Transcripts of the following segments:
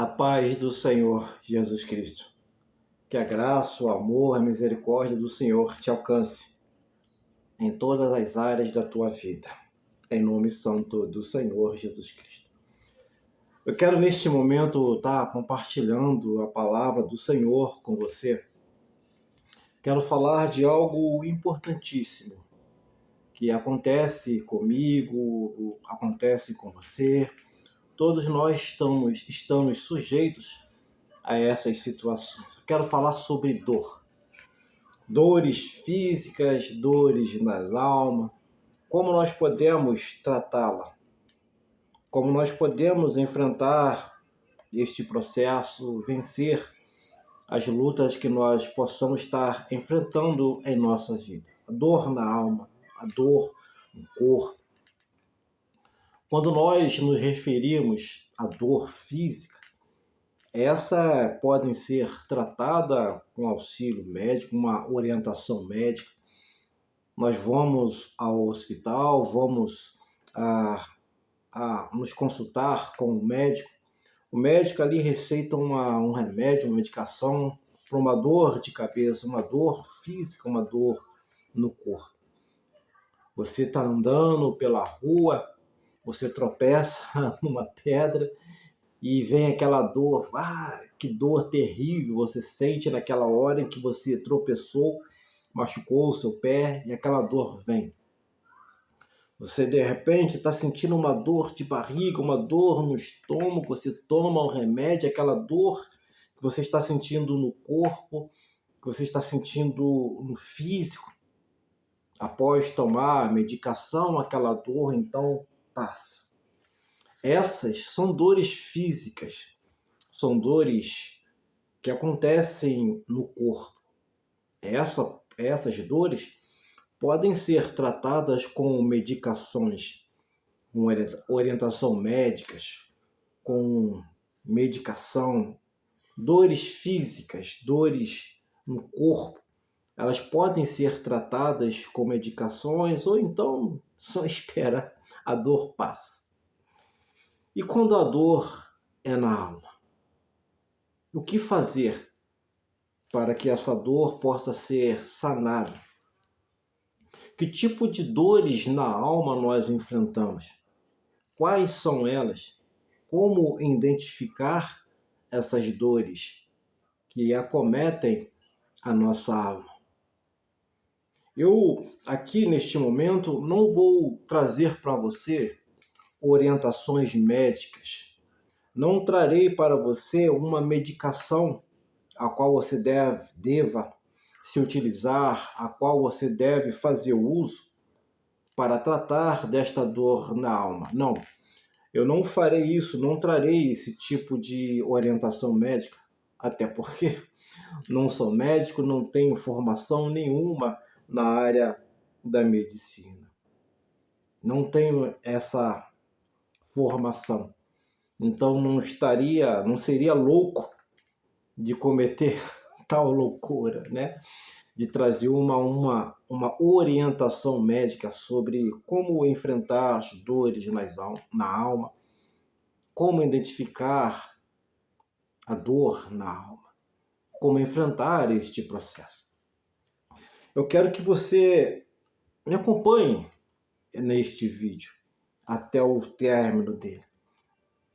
A paz do Senhor Jesus Cristo. Que a graça, o amor, a misericórdia do Senhor te alcance em todas as áreas da tua vida. Em nome santo do Senhor Jesus Cristo. Eu quero neste momento estar compartilhando a palavra do Senhor com você. Quero falar de algo importantíssimo que acontece comigo, acontece com você. Todos nós estamos sujeitos a essas situações. Eu quero falar sobre dor. Dores físicas, dores nas almas. Como nós podemos tratá-la? Como nós podemos enfrentar este processo, vencer as lutas que nós possamos estar enfrentando em nossa vida. A dor na alma, a dor no corpo. Quando nós nos referimos à dor física, essa podem ser tratada com auxílio médico, uma orientação médica. Nós vamos ao hospital, vamos nos consultar com o médico. O médico ali receita um remédio, uma medicação para uma dor de cabeça, uma dor física, uma dor no corpo. Você está andando pela rua, você tropeça numa pedra e vem aquela dor, que dor terrível você sente naquela hora em que você tropeçou, machucou o seu pé e aquela dor vem. Você de repente está sentindo uma dor de barriga, uma dor no estômago, você toma um remédio, aquela dor que você está sentindo no corpo, que você está sentindo no físico, após tomar a medicação, aquela dor então passa. Essas são dores físicas, são dores que acontecem no corpo. Essas dores podem ser tratadas com medicações, com orientação médicas, com medicação. Dores físicas, dores no corpo, elas podem ser tratadas com medicações ou então só espera a dor passa. E quando a dor é na alma? O que fazer para que essa dor possa ser sanada? Que tipo de dores na alma nós enfrentamos? Quais são elas? Como identificar essas dores que acometem a nossa alma? Eu, aqui neste momento, não vou trazer para você orientações médicas. Não trarei para você uma medicação a qual você deva se utilizar, a qual você deve fazer uso para tratar desta dor na alma. Não, eu não farei isso, não trarei esse tipo de orientação médica, até porque não sou médico, não tenho formação nenhuma na área da medicina. Não tenho essa formação. Então não seria louco de cometer tal loucura, né? De trazer uma orientação médica sobre como enfrentar as dores na alma, como identificar a dor na alma, como enfrentar este processo. Eu quero que você me acompanhe neste vídeo até o término dele.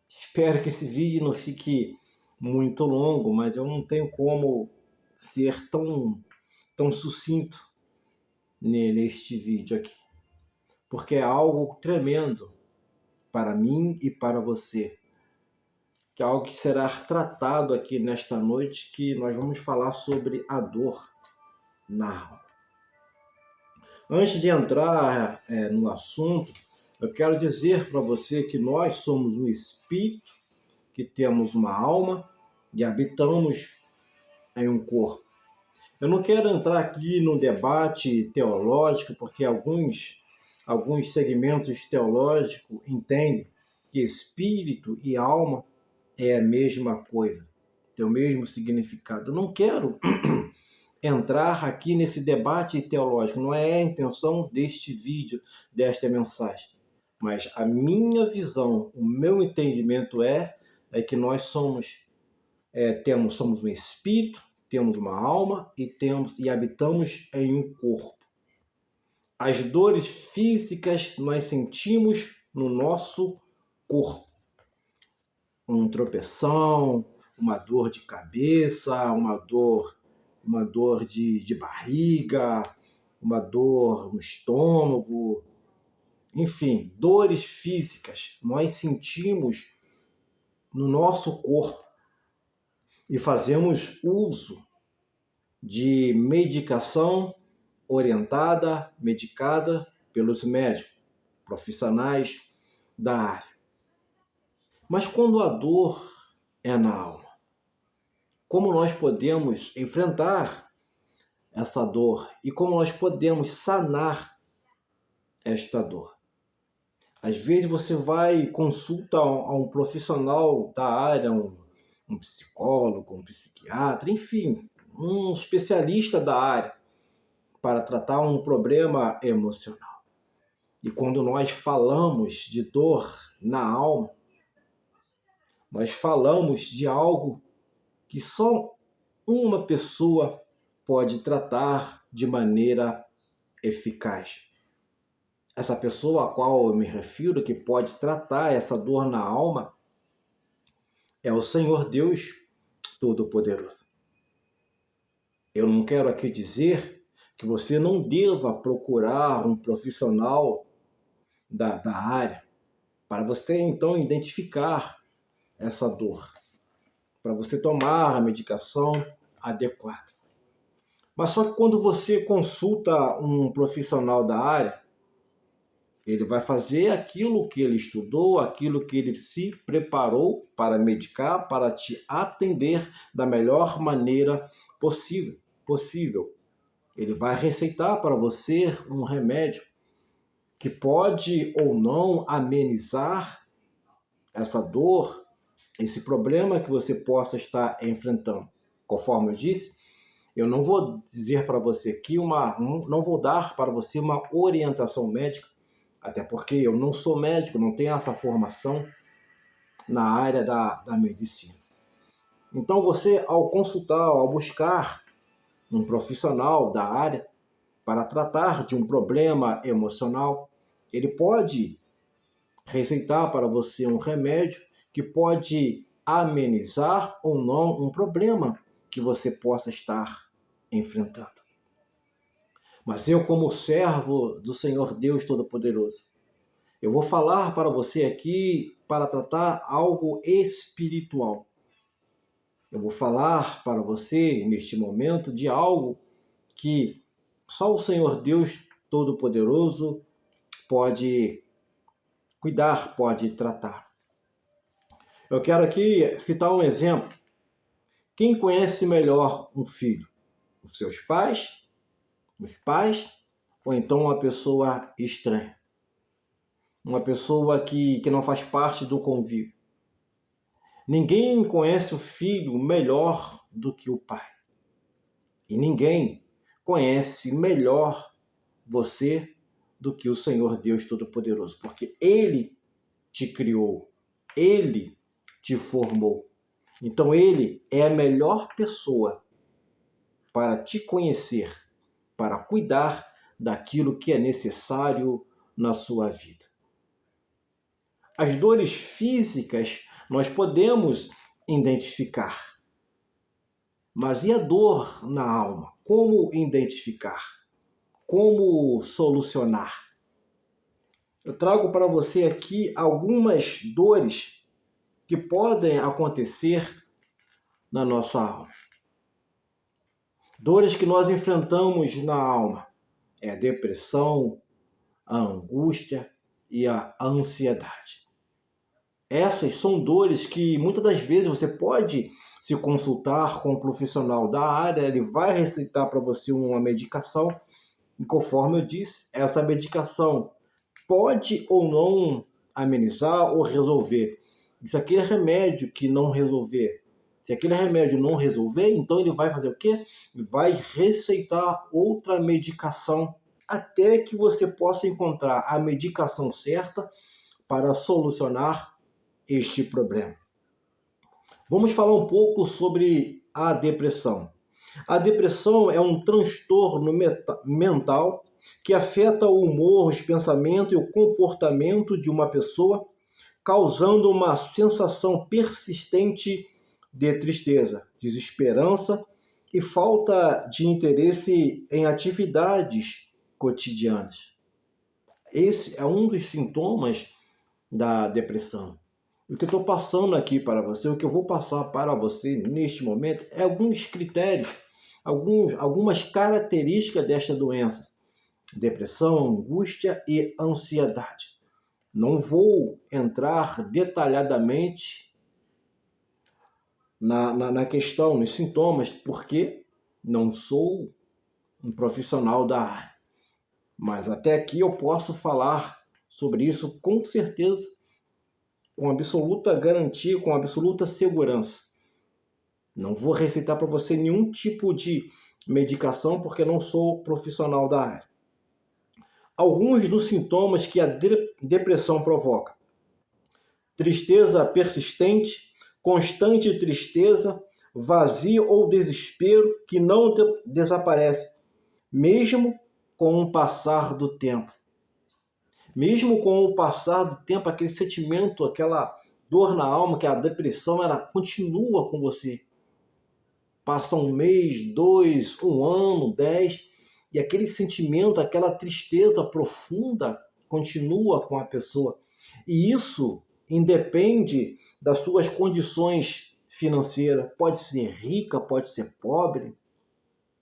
Espero que esse vídeo não fique muito longo, mas eu não tenho como ser tão sucinto neste vídeo aqui, porque é algo tremendo para mim e para você, que é algo que será tratado aqui nesta noite, que nós vamos falar sobre a dor na alma. Antes de entrar no assunto, eu quero dizer para você que nós somos um espírito, que temos uma alma e habitamos em um corpo. Eu não quero entrar aqui no debate teológico, porque alguns segmentos teológicos entendem que espírito e alma é a mesma coisa, tem o mesmo significado. Eu não quero entrar aqui nesse debate teológico, não é a intenção deste vídeo, desta mensagem. Mas a minha visão, o meu entendimento é é que nós somos um espírito, temos uma alma e habitamos em um corpo. As dores físicas nós sentimos no nosso corpo. Um tropeção, uma dor de cabeça, uma dor de barriga, uma dor no estômago, enfim, dores físicas nós sentimos no nosso corpo e fazemos uso de medicação medicada pelos médicos, profissionais da área. Mas quando a dor é na alma, como nós podemos enfrentar essa dor e como nós podemos sanar esta dor? Às vezes você vai e consulta a um profissional da área, um psicólogo, um psiquiatra, enfim, um especialista da área para tratar um problema emocional. E quando nós falamos de dor na alma, nós falamos de algo que só uma pessoa pode tratar de maneira eficaz. Essa pessoa a qual eu me refiro, que pode tratar essa dor na alma, é o Senhor Deus Todo-Poderoso. Eu não quero aqui dizer que você não deva procurar um profissional da área para você então identificar essa dor, para você tomar a medicação adequada. Mas só que quando você consulta um profissional da área, ele vai fazer aquilo que ele estudou, aquilo que ele se preparou para medicar, para te atender da melhor maneira possível. Ele vai receitar para você um remédio que pode ou não amenizar essa dor, esse problema que você possa estar enfrentando. Conforme eu disse, eu não vou dizer para você aqui não vou dar para você uma orientação médica, até porque eu não sou médico, não tenho essa formação na área da medicina. Então você, ao consultar, ao buscar um profissional da área para tratar de um problema emocional, ele pode receitar para você um remédio que pode amenizar ou não um problema que você possa estar enfrentando. Mas eu, como servo do Senhor Deus Todo-Poderoso, eu vou falar para você aqui para tratar algo espiritual. Eu vou falar para você, neste momento, de algo que só o Senhor Deus Todo-Poderoso pode cuidar, pode tratar. Eu quero aqui citar um exemplo. Quem conhece melhor um filho? Os seus pais? Os pais? Ou então uma pessoa estranha? Uma pessoa que não faz parte do convívio? Ninguém conhece o filho melhor do que o pai. E ninguém conhece melhor você do que o Senhor Deus Todo-Poderoso, porque Ele te criou, Ele te formou. Então Ele é a melhor pessoa para te conhecer, para cuidar daquilo que é necessário na sua vida. As dores físicas nós podemos identificar, mas e a dor na alma? Como identificar? Como solucionar? Eu trago para você aqui algumas dores que podem acontecer na nossa alma. Dores que nós enfrentamos na alma é a depressão, a angústia e a ansiedade. Essas são dores que muitas das vezes você pode se consultar com um profissional da área, ele vai receitar para você uma medicação e, conforme eu disse, essa medicação pode ou não amenizar ou resolver. E se aquele remédio que não resolver, se aquele remédio não resolver, então ele vai fazer o quê? Vai receitar outra medicação até que você possa encontrar a medicação certa para solucionar este problema. Vamos falar um pouco sobre a depressão. A depressão é um transtorno mental que afeta o humor, os pensamentos e o comportamento de uma pessoa, causando uma sensação persistente de tristeza, desesperança e falta de interesse em atividades cotidianas. Esse é um dos sintomas da depressão. O que eu estou passando aqui para você, o que eu vou passar para você neste momento, é alguns critérios, algumas características desta doença: depressão, angústia e ansiedade. Não vou entrar detalhadamente na questão, nos sintomas, porque não sou um profissional da área. Mas até aqui eu posso falar sobre isso com certeza, com absoluta garantia, com absoluta segurança. Não vou receitar para você nenhum tipo de medicação, porque não sou profissional da área. Alguns dos sintomas que a depressão provoca: tristeza persistente, constante tristeza, vazio ou desespero que não desaparece, mesmo com o passar do tempo. Mesmo com o passar do tempo, aquele sentimento, aquela dor na alma, que a depressão, ela continua com você. Passa um mês, 2, um ano, 10, e aquele sentimento, aquela tristeza profunda continua com a pessoa. E isso independe das suas condições financeiras. Pode ser rica, pode ser pobre.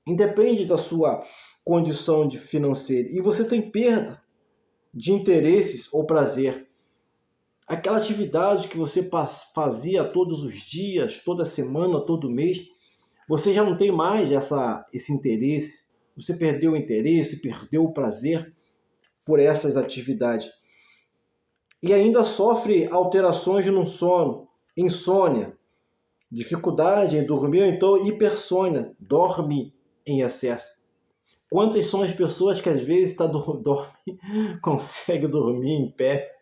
Independe da sua condição financeira. E você tem perda de interesses ou prazer. Aquela atividade que você fazia todos os dias, toda semana, todo mês, você já não tem mais esse interesse. Você perdeu o interesse, perdeu o prazer por essas atividades. E ainda sofre alterações no sono, insônia, dificuldade em dormir, ou então hipersônia, dorme em excesso. Quantas são as pessoas que às vezes conseguem dormir em pé,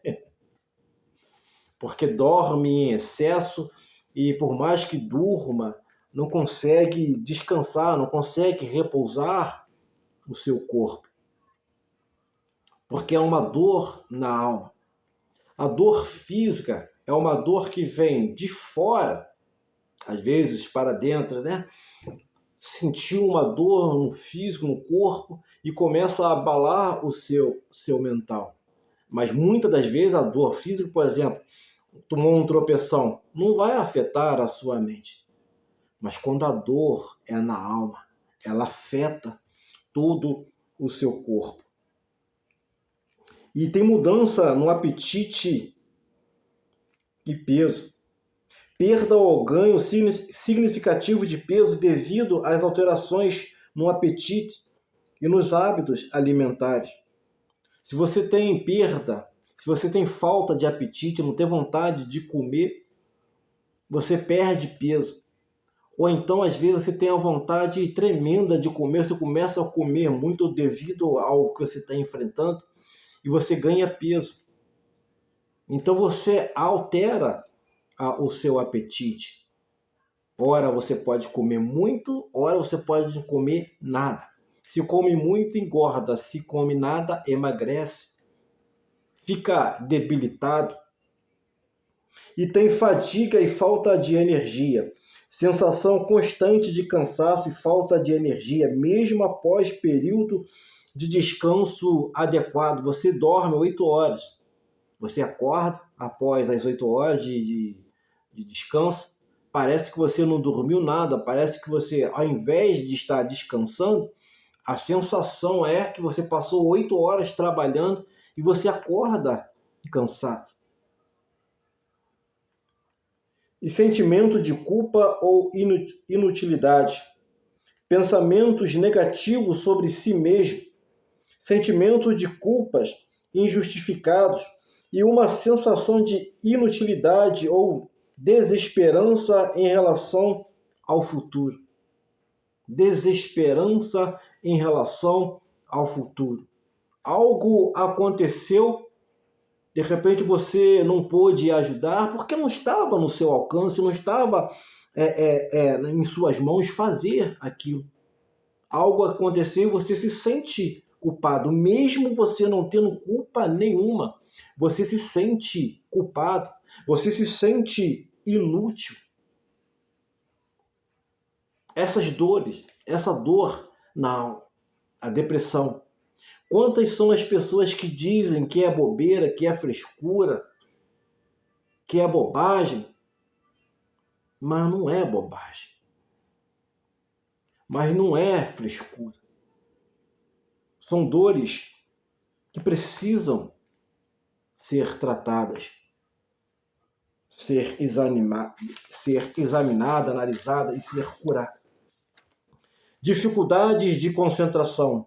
porque dorme em excesso e por mais que durma, não consegue descansar, não consegue repousar o seu corpo, porque é uma dor na alma. A dor física é uma dor que vem de fora, às vezes para dentro, né? Sentiu uma dor no físico, no corpo, e começa a abalar o seu mental. Mas muitas das vezes a dor física, por exemplo, tomou um tropeção, não vai afetar a sua mente. Mas quando a dor é na alma, ela afeta todo o seu corpo. E tem mudança no apetite e peso. Perda ou ganho significativo de peso devido às alterações no apetite e nos hábitos alimentares. Se você tem perda, se você tem falta de apetite, não tem vontade de comer, você perde peso. Ou então, às vezes, você tem a vontade tremenda de comer, você começa a comer muito devido ao que você está enfrentando e você ganha peso. Então, você altera o seu apetite. Ora você pode comer muito, ora você pode comer nada. Se come muito, engorda. Se come nada, emagrece. Fica debilitado. E tem fadiga e falta de energia. Sensação constante de cansaço e falta de energia, mesmo após período de descanso adequado. Você dorme 8 horas. Você acorda após as 8 horas de descanso. Parece que você não dormiu nada, parece que você, ao invés de estar descansando, a sensação é que você passou 8 horas trabalhando e você acorda cansado. E sentimento de culpa ou inutilidade. Pensamentos negativos sobre si mesmo. Sentimento de culpas injustificados e uma sensação de inutilidade ou desesperança em relação ao futuro. Desesperança em relação ao futuro. Algo aconteceu, De repente você não pôde ajudar porque não estava no seu alcance, não estava em suas mãos fazer aquilo. Algo aconteceu e você se sente culpado, mesmo você não tendo culpa nenhuma. Você se sente culpado, você se sente inútil. Essas dores, essa dor, não, a depressão. Quantas são as pessoas que dizem que é bobeira, que é frescura, que é bobagem? Mas não é bobagem. Mas não é frescura. São dores que precisam ser tratadas, ser examinada, analisada e ser curada. Dificuldades de concentração.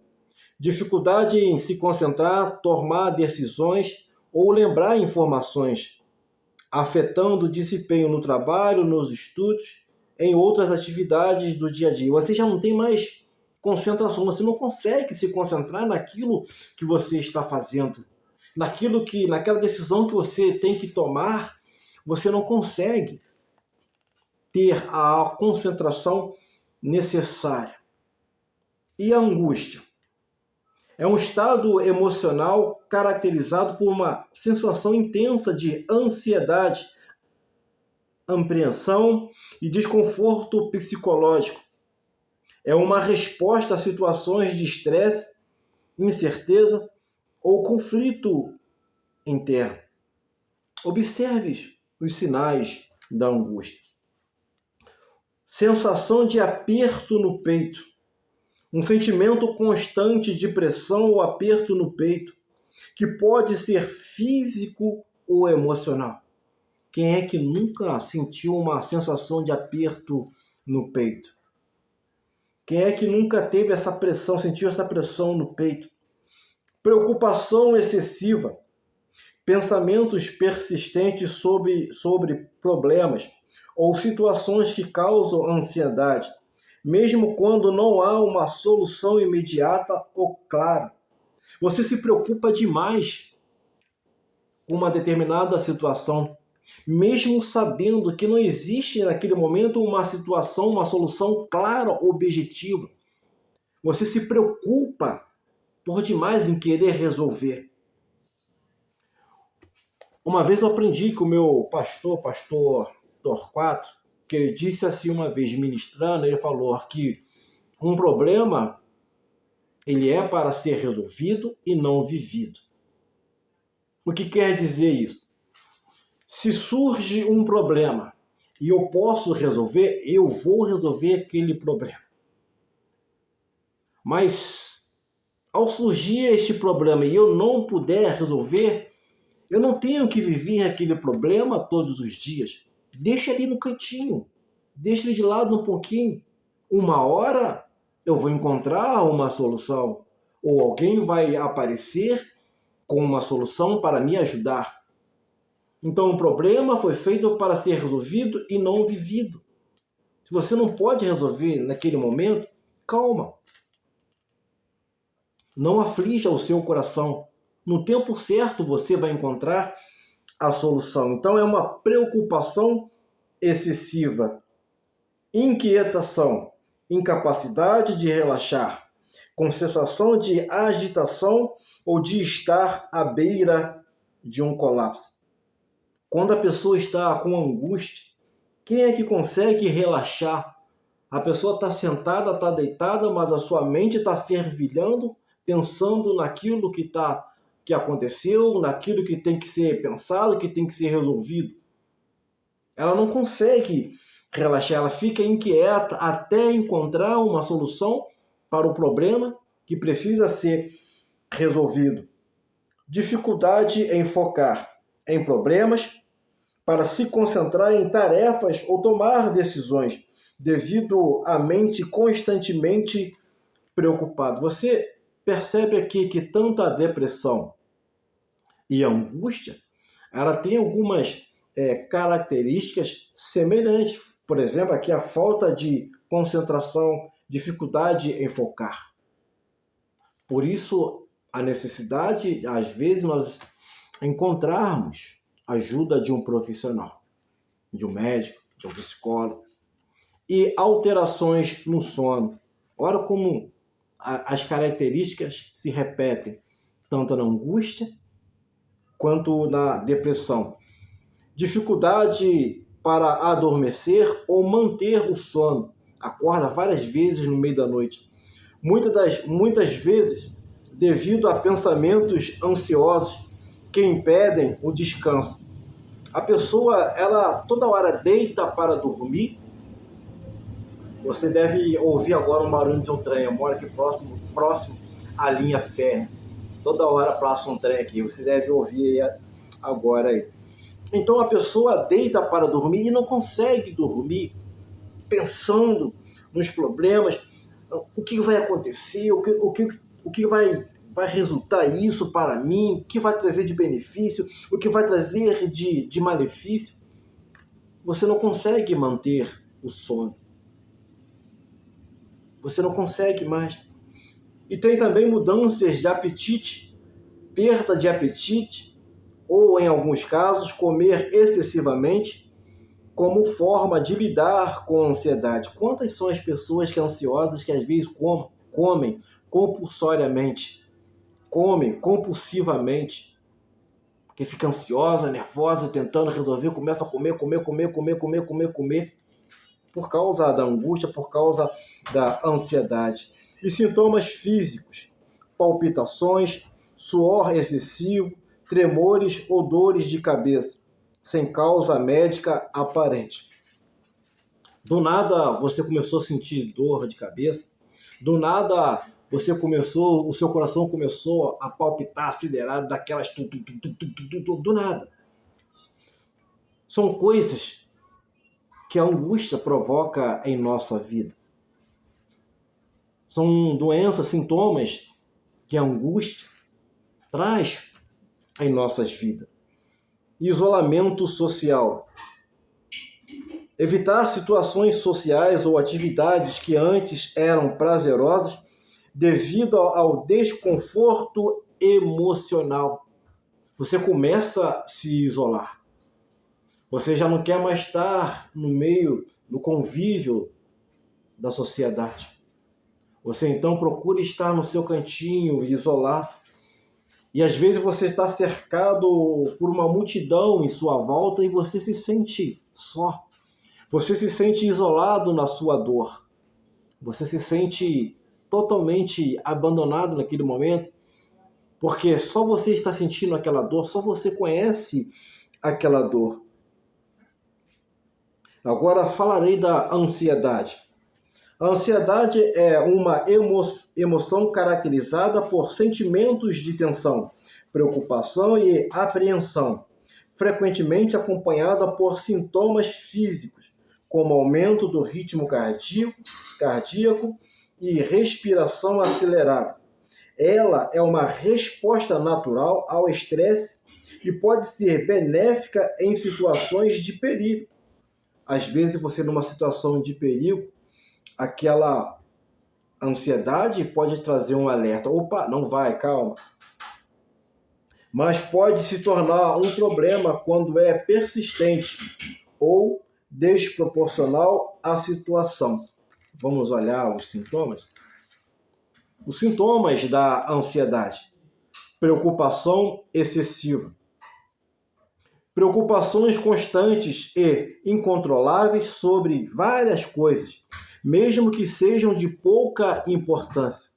Dificuldade em se concentrar, tomar decisões ou lembrar informações, afetando o desempenho no trabalho, nos estudos, em outras atividades do dia a dia. Você já não tem mais concentração, você não consegue se concentrar naquilo que você está fazendo, naquela decisão que você tem que tomar, você não consegue ter a concentração necessária. E a angústia? É um estado emocional caracterizado por uma sensação intensa de ansiedade, apreensão e desconforto psicológico. É uma resposta a situações de estresse, incerteza ou conflito interno. Observe os sinais da angústia. Sensação de aperto no peito. Um sentimento constante de pressão ou aperto no peito, que pode ser físico ou emocional. Quem é que nunca sentiu uma sensação de aperto no peito? Quem é que nunca teve essa pressão, sentiu essa pressão no peito? Preocupação excessiva, pensamentos persistentes sobre problemas ou situações que causam ansiedade, mesmo quando não há uma solução imediata ou clara. Você se preocupa demais com uma determinada situação, mesmo sabendo que não existe naquele momento uma situação, uma solução clara, objetiva. Você se preocupa por demais em querer resolver. Uma vez eu aprendi com o meu pastor Torquato, que ele disse assim uma vez ministrando, ele falou que um problema ele é para ser resolvido e não vivido. O que quer dizer isso? Se surge um problema e eu posso resolver, eu vou resolver aquele problema. Mas ao surgir este problema e eu não puder resolver, eu não tenho que viver aquele problema todos os dias. Deixa ele no cantinho. Deixa ele de lado um pouquinho. Uma hora eu vou encontrar uma solução. Ou alguém vai aparecer com uma solução para me ajudar. Então o problema foi feito para ser resolvido e não vivido. Se você não pode resolver naquele momento, calma. Não aflija o seu coração. No tempo certo você vai encontrar a solução. Então é uma preocupação excessiva, inquietação, incapacidade de relaxar, com sensação de agitação ou de estar à beira de um colapso. Quando a pessoa está com angústia, quem é que consegue relaxar? A pessoa está sentada, está deitada, mas a sua mente está fervilhando, pensando naquilo que aconteceu, naquilo que tem que ser pensado, que tem que ser resolvido. Ela não consegue relaxar, ela fica inquieta até encontrar uma solução para o problema que precisa ser resolvido. Dificuldade em focar em problemas para se concentrar em tarefas ou tomar decisões, devido à mente constantemente preocupada. Você percebe aqui que tanto a depressão e a angústia, ela tem algumas características semelhantes. Por exemplo, aqui a falta de concentração, dificuldade em focar. Por isso, a necessidade, às vezes, nós encontrarmos ajuda de um profissional, de um médico, de um psicólogo, e alterações no sono. Olha como as características se repetem, tanto na angústia quanto na depressão. Dificuldade para adormecer ou manter o sono. Acorda várias vezes no meio da noite. Muitas vezes devido a pensamentos ansiosos que impedem o descanso. A pessoa, ela toda hora deita para dormir. Você deve ouvir agora um barulho de um trem. Eu moro aqui próximo à linha férrea. Toda hora passa um trem aqui. Você deve ouvir agora aí. Então a pessoa deita para dormir e não consegue dormir pensando nos problemas. O que vai acontecer? O que vai resultar isso para mim? O que vai trazer de benefício? O que vai trazer de malefício? Você não consegue manter o sono. Você não consegue mais. E tem também mudanças de apetite, perda de apetite, ou em alguns casos, comer excessivamente, como forma de lidar com a ansiedade. Quantas são as pessoas que ansiosas que às vezes comem compulsoriamente, comem compulsivamente, que fica ansiosa, nervosa, tentando resolver, começa a comer, por causa da angústia, por causa da ansiedade. E sintomas físicos, palpitações, suor excessivo, tremores ou dores de cabeça, sem causa médica aparente. Do nada você começou a sentir dor de cabeça, do nada o seu coração começou a palpitar acelerado, daquelas do nada. São coisas que a angústia provoca em nossa vida. São doenças, sintomas que a angústia traz em nossas vidas. Isolamento social. Evitar situações sociais ou atividades que antes eram prazerosas devido ao desconforto emocional. Você começa a se isolar. Você já não quer mais estar no meio do convívio da sociedade. Você então procura estar no seu cantinho, isolado. E às vezes você está cercado por uma multidão em sua volta e você se sente só. Você se sente isolado na sua dor. Você se sente totalmente abandonado naquele momento, porque só você está sentindo aquela dor, só você conhece aquela dor. Agora falarei da ansiedade. A ansiedade é uma emoção caracterizada por sentimentos de tensão, preocupação e apreensão, frequentemente acompanhada por sintomas físicos, como aumento do ritmo cardíaco e respiração acelerada. Ela é uma resposta natural ao estresse e pode ser benéfica em situações de perigo. Às vezes você numa situação de perigo, aquela ansiedade pode trazer um alerta. Opa, não vai, calma. Mas pode se tornar um problema quando é persistente ou desproporcional à situação. Vamos olhar os sintomas? Os sintomas da ansiedade. Preocupação excessiva. Preocupações constantes e incontroláveis sobre várias coisas, mesmo que sejam de pouca importância.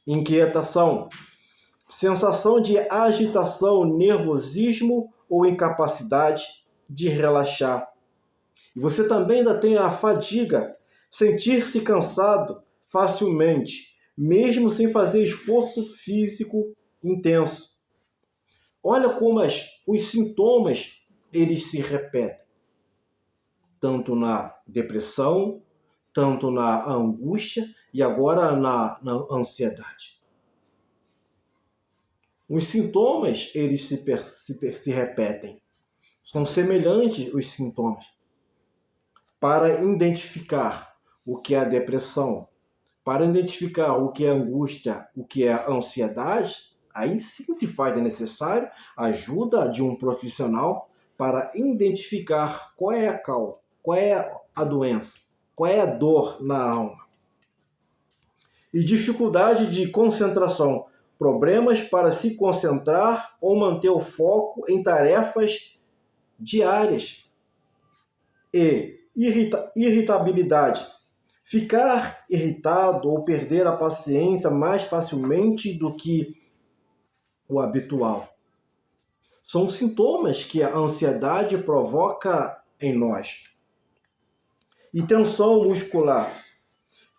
Inquietação. Sensação de agitação, nervosismo ou incapacidade de relaxar. E você também ainda tem a fadiga, sentir-se cansado facilmente, mesmo sem fazer esforço físico intenso. Olha como os sintomas eles se repetem, tanto na depressão, tanto na angústia e agora na ansiedade. Os sintomas eles se repetem, são semelhantes os sintomas. Para identificar o que é a depressão, para identificar o que é a angústia, o que é a ansiedade, Aí sim se faz necessário a ajuda de um profissional para identificar qual é a causa, qual é a doença, qual é a dor na alma. E dificuldade de concentração, problemas para se concentrar ou manter o foco em tarefas diárias. E irritabilidade, ficar irritado ou perder a paciência mais facilmente do que o habitual. São sintomas que a ansiedade provoca em nós. E tensão muscular,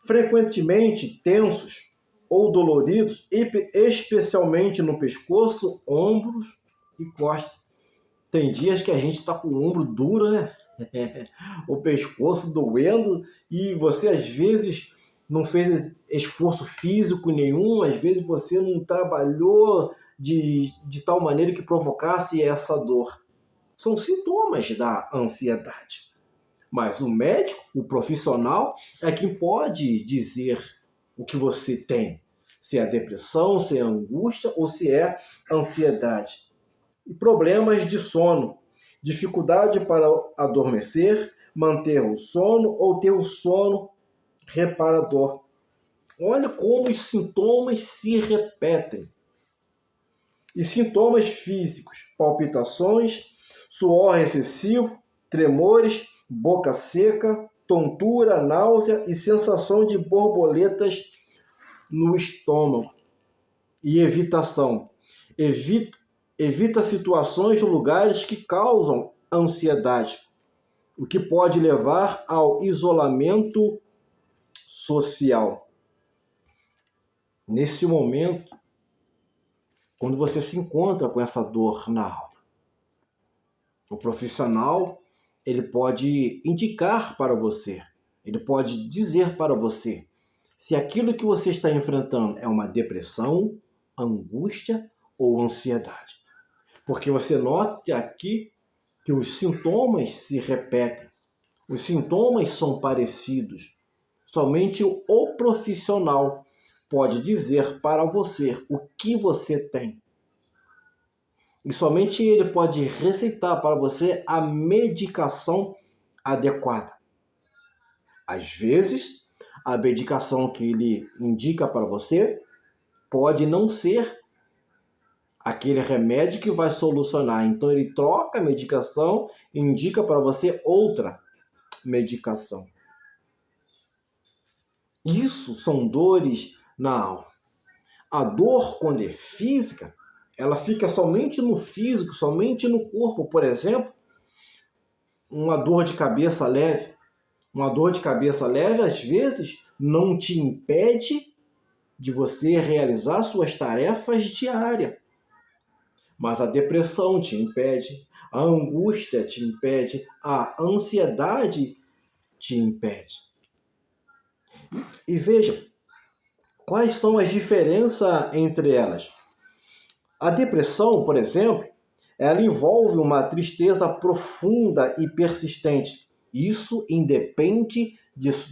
frequentemente tensos ou doloridos, especialmente no pescoço, ombros e costas. Tem dias que a gente está com o ombro duro, né? O pescoço doendo e você às vezes não fez esforço físico nenhum, às vezes você não trabalhou de tal maneira que provocasse essa dor. São sintomas da ansiedade. Mas o médico, o profissional, é quem pode dizer o que você tem. Se é depressão, se é angústia ou se é ansiedade. E problemas de sono, dificuldade para adormecer, manter o sono ou ter o sono reparador. Olha como os sintomas se repetem. E sintomas físicos, palpitações, suor excessivo, tremores, boca seca, tontura, náusea e sensação de borboletas no estômago. E evitação. Evita situações ou lugares que causam ansiedade, o que pode levar ao isolamento social. Nesse momento, quando você se encontra com essa dor na alma, o profissional ele pode indicar para você, ele pode dizer para você se aquilo que você está enfrentando é uma depressão, angústia ou ansiedade. Porque você nota aqui que os sintomas se repetem, os sintomas são parecidos. Somente o profissional pode dizer para você o que você tem. E somente ele pode receitar para você a medicação adequada. Às vezes, a medicação que ele indica para você pode não ser aquele remédio que vai solucionar. Então ele troca a medicação e indica para você outra medicação. Isso são dores na alma. A dor, quando é física, ela fica somente no físico, somente no corpo. Por exemplo, uma dor de cabeça leve. Uma dor de cabeça leve, às vezes, não te impede de você realizar suas tarefas diárias. Mas a depressão te impede, a angústia te impede, a ansiedade te impede. E veja, quais são as diferenças entre elas? A depressão, por exemplo, ela envolve uma tristeza profunda e persistente. Isso independe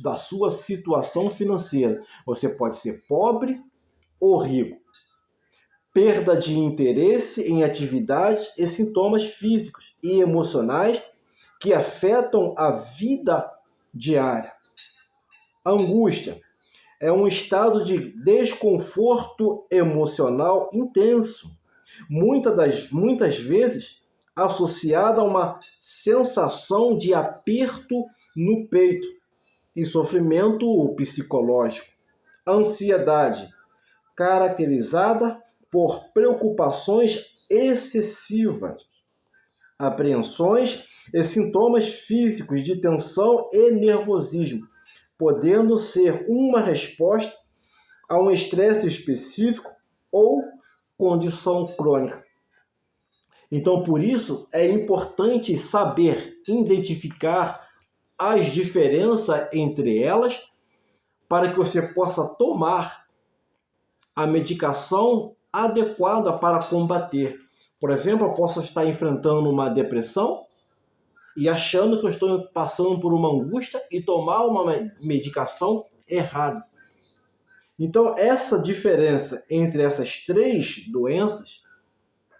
da sua situação financeira. Você pode ser pobre ou rico. Perda de interesse em atividades e sintomas físicos e emocionais que afetam a vida diária. Angústia é um estado de desconforto emocional intenso, muitas vezes associada a uma sensação de aperto no peito e sofrimento psicológico. Ansiedade, caracterizada por preocupações excessivas, apreensões e sintomas físicos de tensão e nervosismo, podendo ser uma resposta a um estresse específico ou condição crônica. Então, por isso, é importante saber identificar as diferenças entre elas para que você possa tomar a medicação adequada para combater. Por exemplo, eu posso estar enfrentando uma depressão e achando que eu estou passando por uma angústia e tomar uma medicação errada. Então, essa diferença entre essas três doenças,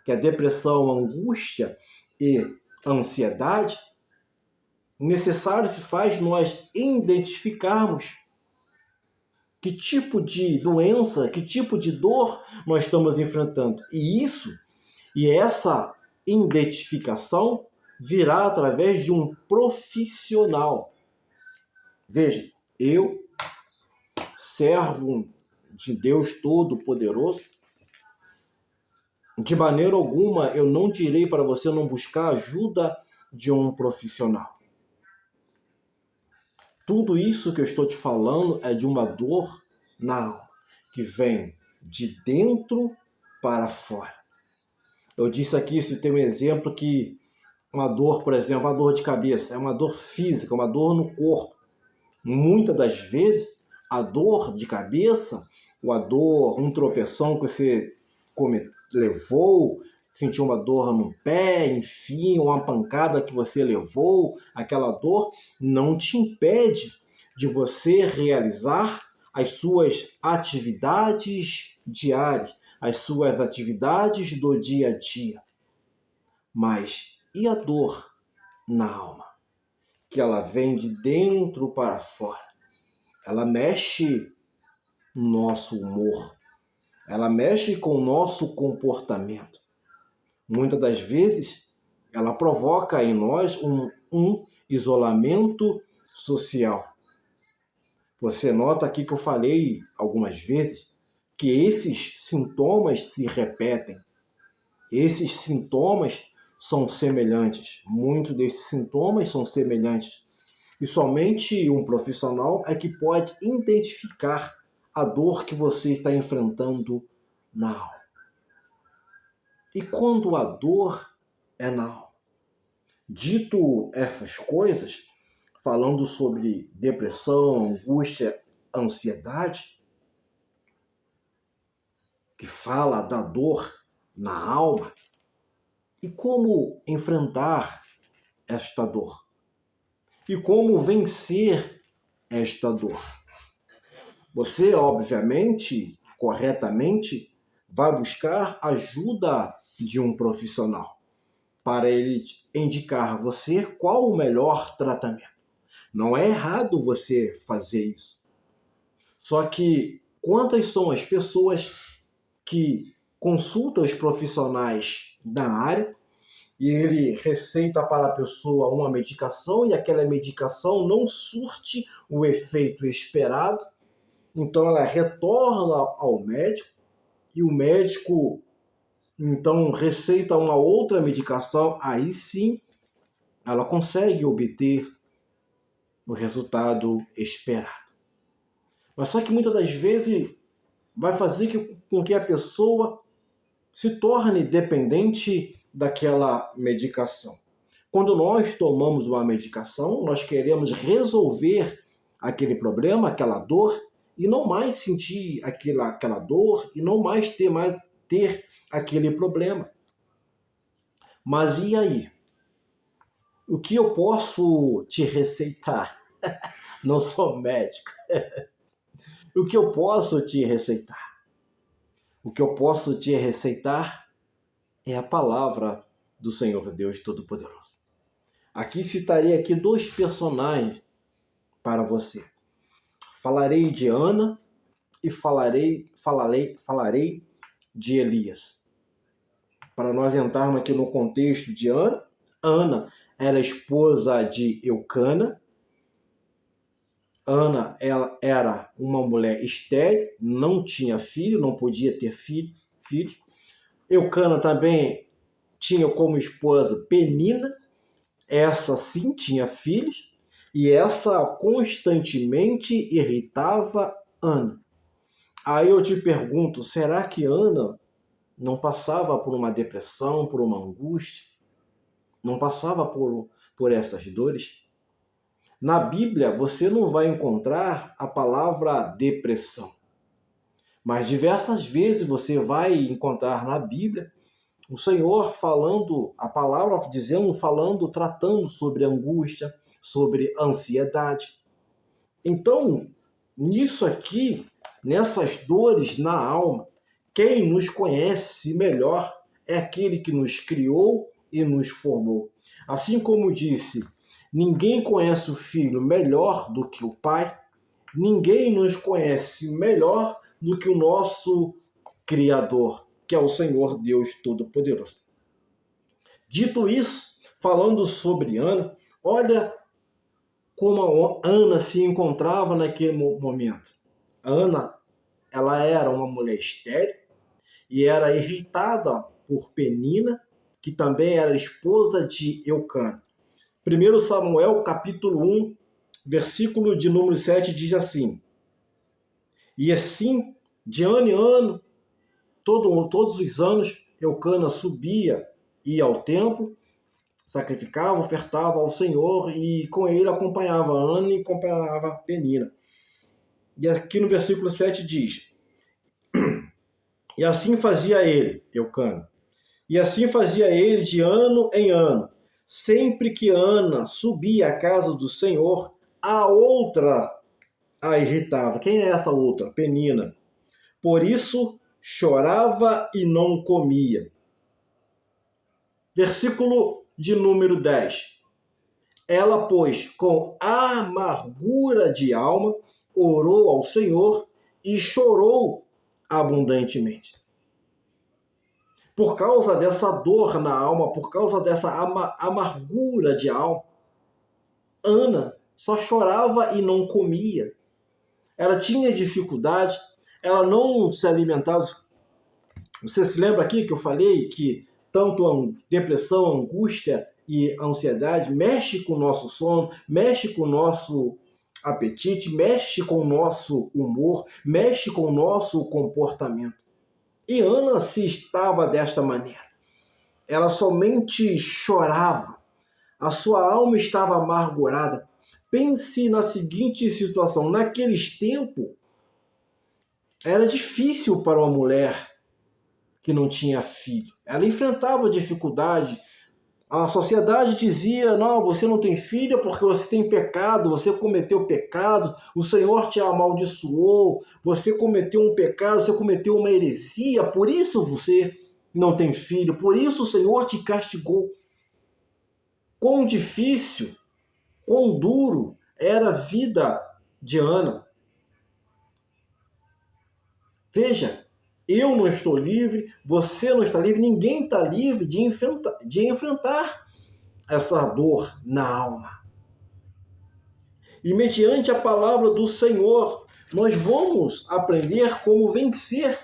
que é a depressão, a angústia e a ansiedade, necessário se faz nós identificarmos que tipo de doença, que tipo de dor nós estamos enfrentando. E essa identificação virá através de um profissional. Veja, eu, servo de Deus Todo-Poderoso, de maneira alguma eu não direi para você não buscar ajuda de um profissional. Tudo isso que eu estou te falando é de uma dor na alma, que vem de dentro para fora. Eu disse aqui, se tem um exemplo que uma dor, por exemplo, uma dor de cabeça, é uma dor física, uma dor no corpo. Muitas das vezes, a dor de cabeça, ou a dor, um tropeção que você levou, sentiu uma dor no pé, enfim, uma pancada que você levou, aquela dor não te impede de você realizar as suas atividades diárias, as suas atividades do dia a dia. Mas e a dor na alma? Que ela vem de dentro para fora. Ela mexe no nosso humor. Ela mexe com o nosso comportamento. Muitas das vezes, ela provoca em nós um isolamento social. Você nota aqui que eu falei algumas vezes que esses sintomas se repetem. Esses sintomas são semelhantes. Muitos desses sintomas são semelhantes. E somente um profissional é que pode identificar a dor que você está enfrentando na alma. E quando a dor é na alma? Dito essas coisas, falando sobre depressão, angústia, ansiedade, que fala da dor na alma, e como enfrentar esta dor? E como vencer esta dor? Você, obviamente, corretamente, vai buscar ajuda de um profissional para ele indicar a você qual o melhor tratamento. Não é errado você fazer isso. Só que quantas são as pessoas que consultam os profissionais da área e ele receita para a pessoa uma medicação e aquela medicação não surte o efeito esperado, então ela retorna ao médico e o médico então receita uma outra medicação, aí sim ela consegue obter o resultado esperado. Mas só que muitas das vezes vai fazer com que a pessoa se torne dependente daquela medicação. Quando nós tomamos uma medicação, nós queremos resolver aquele problema, aquela dor, e não mais sentir aquela dor, e não mais ter aquele problema. Mas e aí? O que eu posso te receitar? Não sou médico. O que eu posso te receitar? O que eu posso te receitar é a palavra do Senhor Deus Todo-Poderoso. Aqui citarei aqui dois personagens para você. Falarei de Ana e falarei de Elias. Para nós entrarmos aqui no contexto de Ana, Ana era esposa de Eucana. Ana ela era uma mulher estéril, não tinha filho, não podia ter filhos. Eucana também tinha como esposa Penina, essa sim tinha filhos, e essa constantemente irritava Ana. Aí eu te pergunto, será que Ana não passava por uma depressão, por uma angústia? Não passava por essas dores? Na Bíblia, você não vai encontrar a palavra depressão. Mas diversas vezes você vai encontrar na Bíblia o Senhor falando, a palavra dizendo, falando, tratando sobre angústia, sobre ansiedade. Então, nisso aqui, nessas dores na alma, quem nos conhece melhor é aquele que nos criou e nos formou. Assim como disse, ninguém conhece o Filho melhor do que o Pai, ninguém nos conhece melhor do que o nosso Criador, que é o Senhor Deus Todo-Poderoso. Dito isso, falando sobre Ana, olha como a Ana se encontrava naquele momento. Ana, ela era uma mulher estéril e era irritada por Penina, que também era esposa de Eucana. 1 Samuel, capítulo 1, versículo de número 7, diz assim: E assim, de ano em ano, todos os anos, Eucana subia, ia ao templo, sacrificava, ofertava ao Senhor e com ele acompanhava Ana e acompanhava Penina. E aqui no versículo 7 diz: E assim fazia ele, Eucana, e assim fazia ele de ano em ano. Sempre que Ana subia à casa do Senhor, a outra a irritava. Quem é essa outra? Penina. Por isso chorava e não comia. Versículo de número 10. Ela, pois, com amargura de alma, orou ao Senhor e chorou abundantemente. Por causa dessa dor na alma, por causa dessa amargura de alma, Ana só chorava e não comia. Ela tinha dificuldade, ela não se alimentava. Você se lembra aqui que eu falei que tanto a depressão, a angústia e a ansiedade mexe com o nosso sono, mexe com o nosso apetite, mexe com o nosso humor, mexe com o nosso comportamento. E Ana se estava desta maneira. Ela somente chorava. A sua alma estava amargurada. Pense na seguinte situação. Naqueles tempos, era difícil para uma mulher que não tinha filho. Ela enfrentava dificuldade. A sociedade dizia, não, você não tem filha porque você tem pecado, você cometeu pecado, o Senhor te amaldiçoou, você cometeu um pecado, você cometeu uma heresia, por isso você não tem filho, por isso o Senhor te castigou. Quão difícil, quão duro era a vida de Ana. Veja, eu não estou livre, você não está livre, ninguém está livre de enfrentar essa dor na alma. E mediante a palavra do Senhor, nós vamos aprender como vencer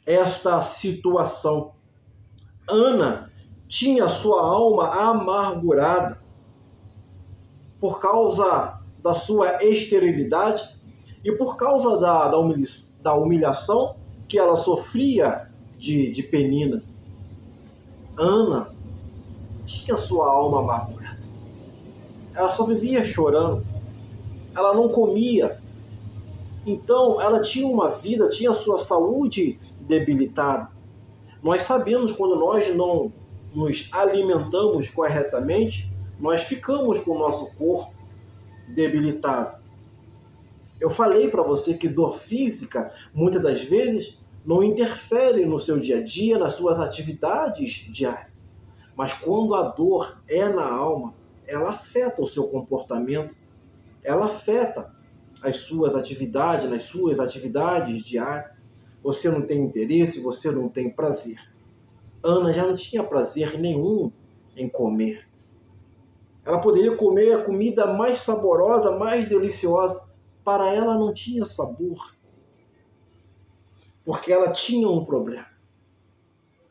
esta situação. Ana tinha sua alma amargurada por causa da sua esterilidade e por causa da humilhação que ela sofria de Penina. Ana tinha sua alma amargurada. Ela só vivia chorando. Ela não comia. Então, ela tinha uma vida, tinha sua saúde debilitada. Nós sabemos quando nós não nos alimentamos corretamente, nós ficamos com o nosso corpo debilitado. Eu falei para você que dor física, muitas das vezes, não interfere no seu dia a dia, nas suas atividades diárias. Mas quando a dor é na alma, ela afeta o seu comportamento, ela afeta as suas atividades, nas suas atividades diárias. Você não tem interesse, você não tem prazer. Ana já não tinha prazer nenhum em comer. Ela poderia comer a comida mais saborosa, mais deliciosa. Para ela não tinha sabor. Porque ela tinha um problema.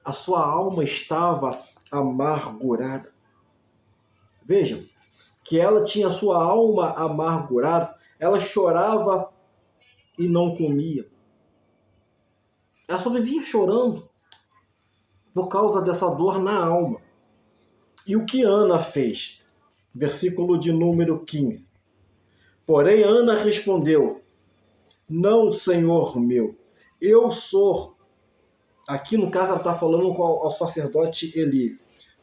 A sua alma estava amargurada. Vejam, que ela tinha sua alma amargurada, ela chorava e não comia. Ela só vivia chorando por causa dessa dor na alma. E o que Ana fez? Versículo de número 15. Porém, Ana respondeu, não, Senhor meu, eu sou... Aqui no caso ela está falando ao sacerdote Eli.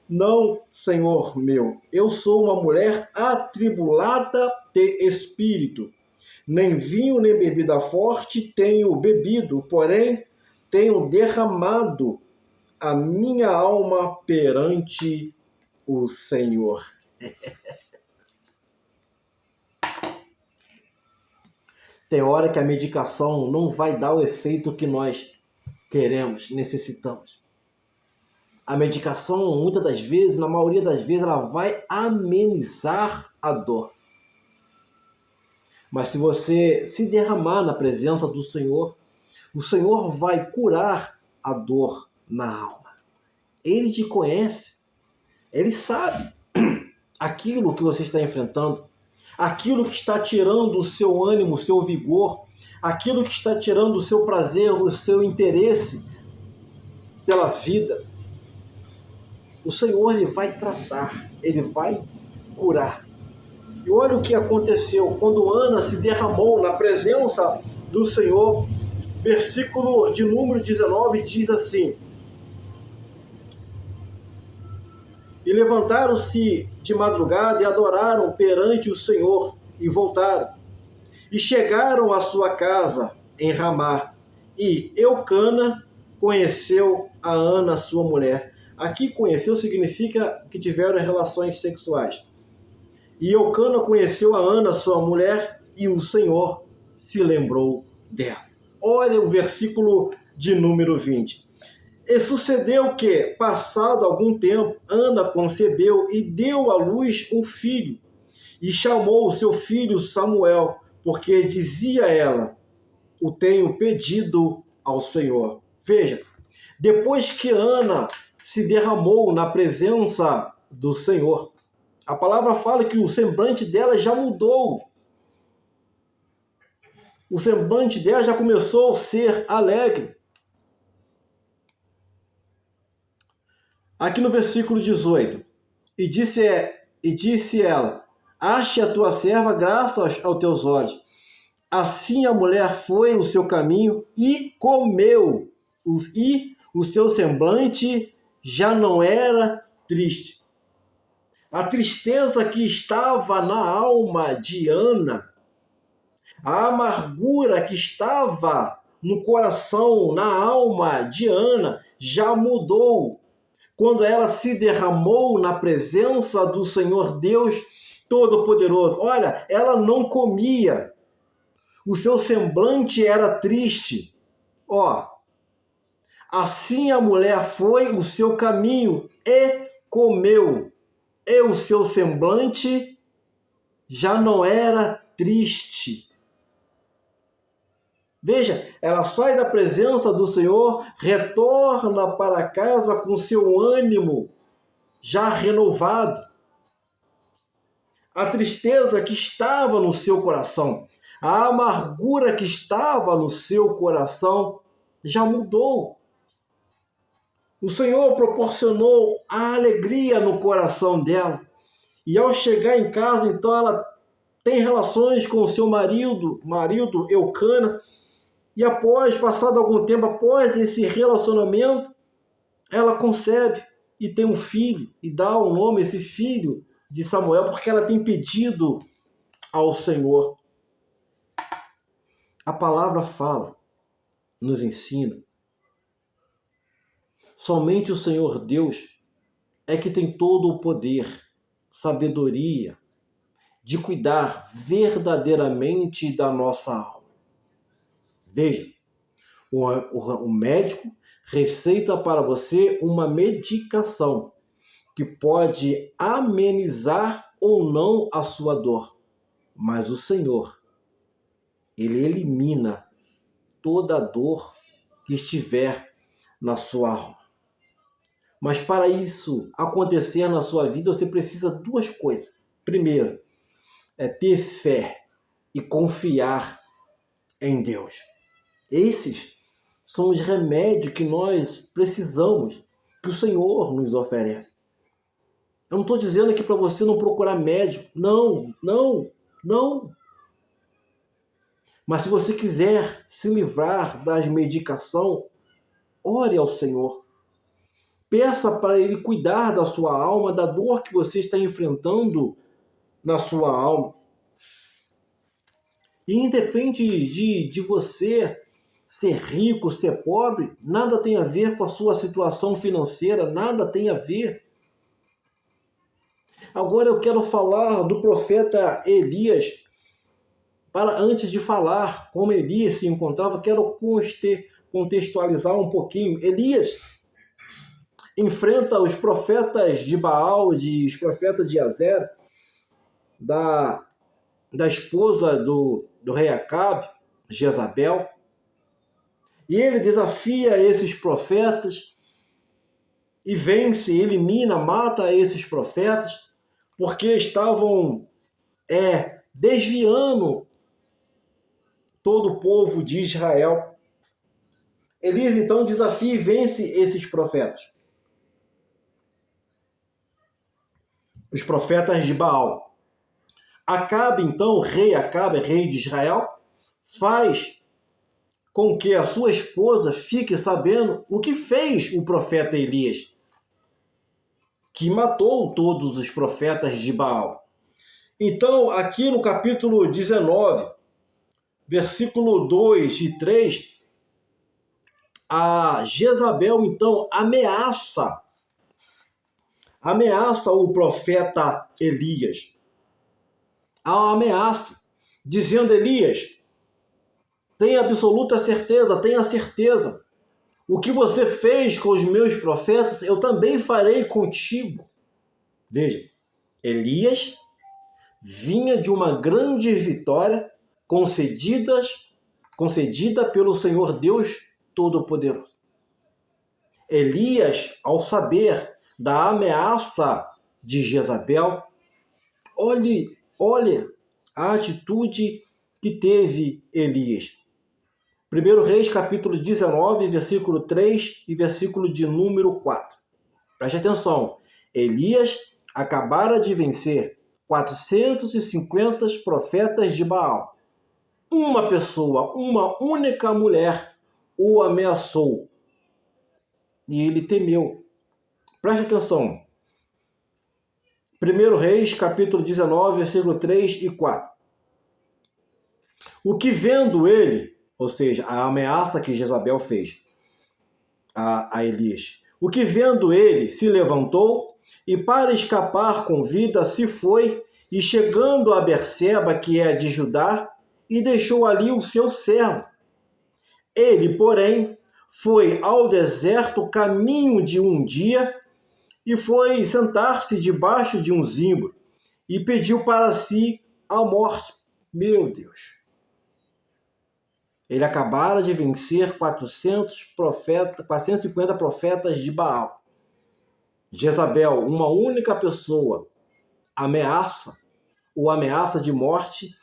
Não, Senhor meu, eu sou uma mulher atribulada de espírito. nem vinho nem bebida forte tenho bebido, porém tenho derramado a minha alma perante o Senhor. Tem hora que a medicação não vai dar o efeito que nós queremos, necessitamos. A medicação, muitas das vezes, na maioria das vezes, ela vai amenizar a dor. Mas se você se derramar na presença do Senhor, o Senhor vai curar a dor na alma. Ele te conhece, ele sabe aquilo que você está enfrentando, aquilo que está tirando o seu ânimo, o seu vigor, aquilo que está tirando o seu prazer, o seu interesse pela vida. O Senhor, ele vai tratar, ele vai curar. E olha o que aconteceu quando Ana se derramou na presença do Senhor. Versículo de número 19 diz assim: e levantaram-se de madrugada e adoraram perante o Senhor e voltaram. E chegaram à sua casa em Ramá. E Eucana conheceu a Ana, sua mulher. Aqui conheceu significa que tiveram relações sexuais. E Eucana conheceu a Ana, sua mulher, e o Senhor se lembrou dela. Olha o versículo de número 20. E sucedeu que, passado algum tempo, Ana concebeu e deu à luz um filho. E chamou o seu filho Samuel, porque dizia ela: o tenho pedido ao Senhor. Veja, depois que Ana se derramou na presença do Senhor, a palavra fala que o semblante dela já mudou. O semblante dela já começou a ser alegre. Aqui no versículo 18, e disse ela: ache a tua serva graças aos teus olhos. Assim a mulher foi o seu caminho e comeu, e o seu semblante já não era triste. A tristeza que estava na alma de Ana, a amargura que estava no coração, na alma de Ana, já mudou quando ela se derramou na presença do Senhor Deus Todo-Poderoso. Olha, ela não comia, o seu semblante era triste. Assim a mulher foi o seu caminho e comeu, e o seu semblante já não era triste. Veja, ela sai da presença do Senhor, retorna para casa com seu ânimo já renovado. A tristeza que estava no seu coração, a amargura que estava no seu coração já mudou. O Senhor proporcionou a alegria no coração dela. E ao chegar em casa, então ela tem relações com o seu marido Eucana. E passado algum tempo, após esse relacionamento, ela concebe e tem um filho. E dá o nome a esse filho de Samuel, porque ela tem pedido ao Senhor. A palavra fala, nos ensina. Somente o Senhor Deus é que tem todo o poder, sabedoria, de cuidar verdadeiramente da nossa alma. Veja, o médico receita para você uma medicação que pode amenizar ou não a sua dor. Mas o Senhor, ele elimina toda a dor que estiver na sua alma. Mas para isso acontecer na sua vida, você precisa de duas coisas. Primeiro, é ter fé e confiar em Deus. Esses são os remédios que nós precisamos, que o Senhor nos oferece. Eu não estou dizendo aqui para você não procurar médico. Não. Mas se você quiser se livrar das medicações, ore ao Senhor. Peça para Ele cuidar da sua alma, da dor que você está enfrentando na sua alma. E independe de você ser rico, ser pobre, nada tem a ver com a sua situação financeira, nada tem a ver. Agora eu quero falar do profeta Elias. Antes de falar como Elias se encontrava, quero contextualizar um pouquinho. Elias enfrenta os profetas de Baal, os profetas de Azer, da esposa do rei Acabe, Jezabel, e ele desafia esses profetas e vence, elimina, mata esses profetas, porque estavam desviando todo o povo de Israel. Elias então desafia e vence esses profetas. Os profetas de Baal. Acabe, então, rei de Israel, faz com que a sua esposa fique sabendo o que fez o profeta Elias, que matou todos os profetas de Baal. Então, aqui no capítulo 19, versículo 2 e 3, a Jezabel, então, ameaça o profeta Elias. Há uma ameaça, dizendo: Elias, tenha absoluta certeza, tenha certeza. O que você fez com os meus profetas, eu também farei contigo. Veja, Elias vinha de uma grande vitória concedida pelo Senhor Deus Todo-Poderoso. Elias, ao saber da ameaça de Jezabel, olhe a atitude que teve Elias. 1 Reis, capítulo 19, versículo 3 e versículo de número 4. Preste atenção. Elias acabara de vencer 450 profetas de Baal. Uma pessoa, uma única mulher, o ameaçou. E ele temeu. Preste atenção. 1 Reis, capítulo 19, versículo 3 e 4. O que vendo ele, ou seja, a ameaça que Jezabel fez a Elias, o que vendo ele se levantou e para escapar com vida se foi e chegando a Berseba, que é de Judá, e deixou ali o seu servo. Ele, porém, foi ao deserto caminho de um dia e foi sentar-se debaixo de um zimbro e pediu para si a morte. Meu Deus! Ele acabara de vencer 450 profetas de Baal. Jezabel, uma única pessoa, ameaça de morte,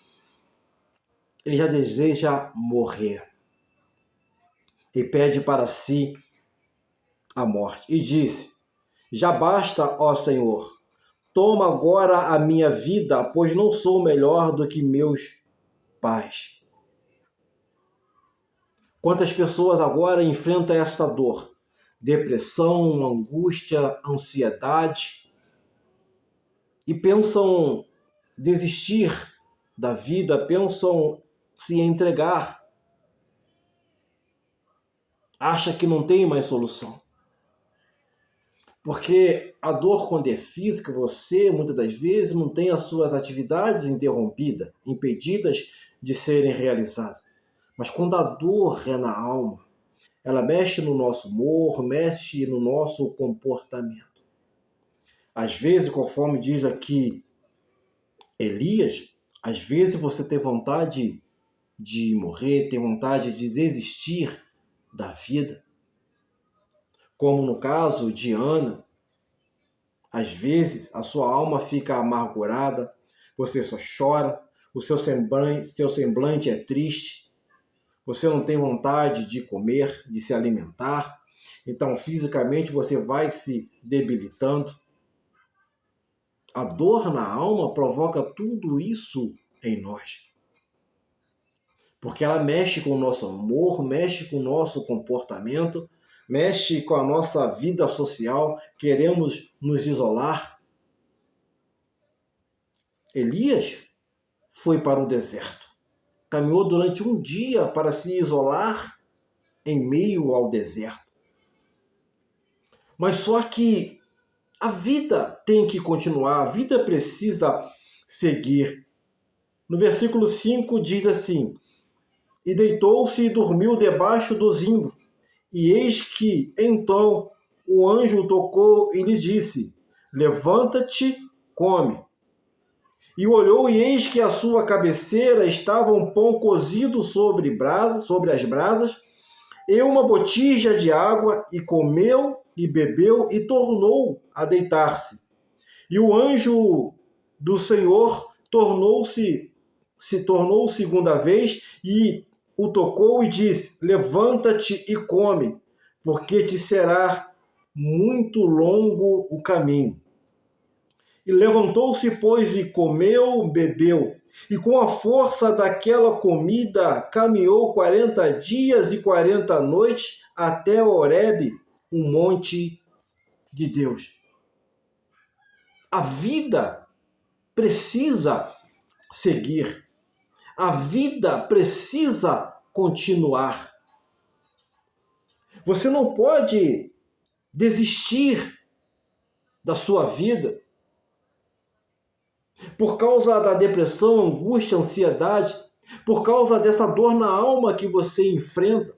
ele já deseja morrer. E pede para si a morte. E disse: já basta, ó Senhor, toma agora a minha vida, pois não sou melhor do que meus pais. Quantas pessoas agora enfrentam esta dor? Depressão, angústia, ansiedade, e pensam desistir da vida, pensam se entregar. Acha que não tem mais solução. Porque a dor, quando é física, você, muitas das vezes, não tem as suas atividades interrompidas, impedidas de serem realizadas. Mas quando a dor é na alma, ela mexe no nosso humor, mexe no nosso comportamento. Às vezes, conforme diz aqui Elias, às vezes você tem vontade de morrer, tem vontade de desistir da vida. Como no caso de Ana, às vezes a sua alma fica amargurada, você só chora, o seu semblante é triste, você não tem vontade de comer, de se alimentar, então fisicamente você vai se debilitando. A dor na alma provoca tudo isso em nós. Porque ela mexe com o nosso humor, mexe com o nosso comportamento, mexe com a nossa vida social, queremos nos isolar. Elias foi para o deserto. caminhou durante um dia para se isolar em meio ao deserto. Mas só que a vida tem que continuar, a vida precisa seguir. No versículo 5 diz assim: E deitou-se e dormiu debaixo do zimbro. E eis que, então, o anjo tocou e lhe disse: Levanta-te, come. E olhou, e eis que à sua cabeceira estava um pão cozido sobre as brasas, e uma botija de água, e comeu, e bebeu, e tornou a deitar-se. E o anjo do Senhor se tornou segunda vez, e o tocou e disse: Levanta-te e come, porque te será muito longo o caminho. E levantou-se, pois, e comeu, bebeu, e com a força daquela comida caminhou 40 dias e 40 noites até Horebe, o monte de Deus. A vida precisa seguir. A vida precisa continuar. Você não pode desistir da sua vida por causa da depressão, angústia, ansiedade, por causa dessa dor na alma que você enfrenta.